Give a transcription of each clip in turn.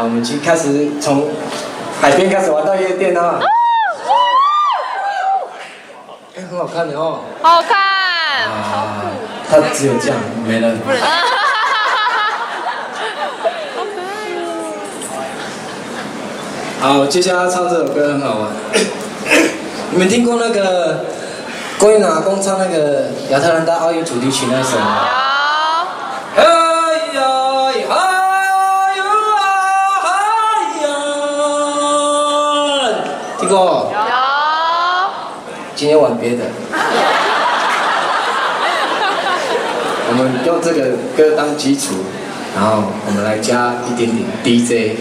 好，我们去开始从海边开始玩到夜店啊。哎，很好看的哦。好看。啊，它只有这样，没了。不能。好，接下来唱这首歌很好玩。你们听过那个郭英阿公唱那个亚特兰大奥运主题曲那首吗？有。听过？有。今天玩别的。我们用这个歌当基础，然后我们来加一点点 DJ。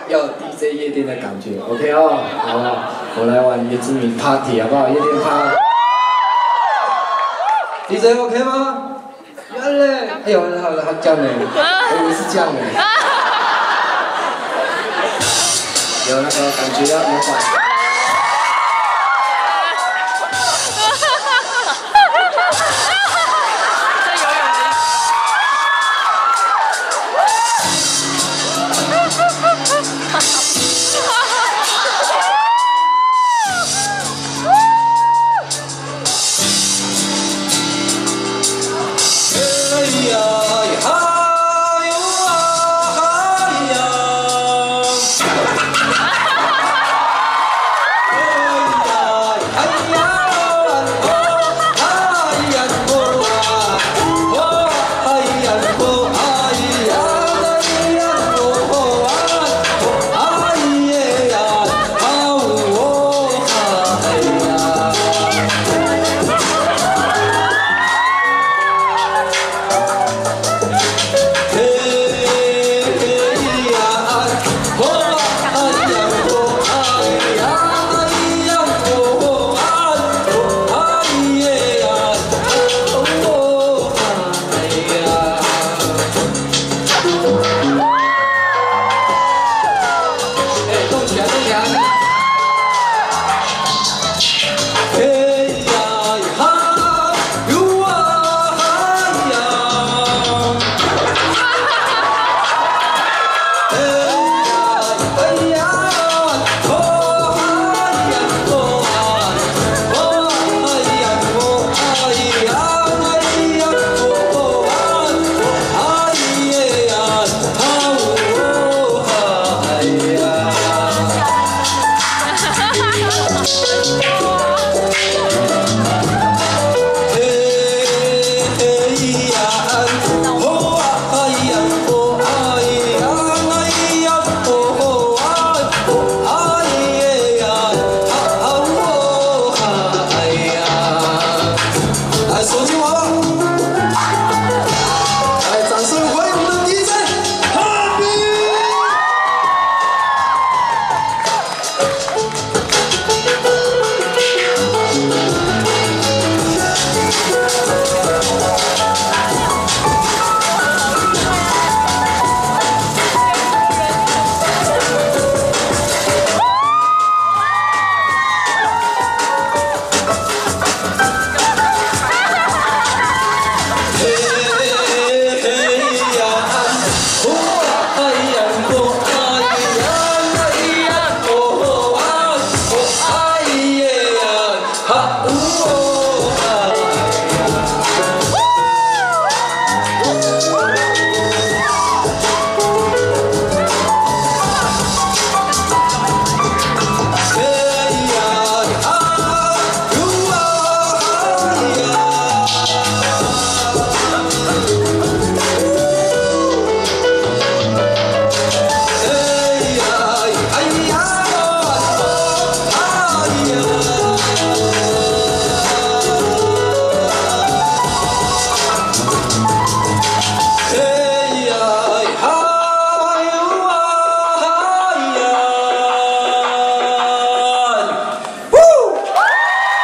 要 DJ 夜店的感觉 ，OK 哦，好不好？我来玩原住民 Party 好不好？夜店趴。DJ OK 吗？要嘞！哎呦，好了，好这样嘞，我以为是这样嘞。有那个感觉要有点。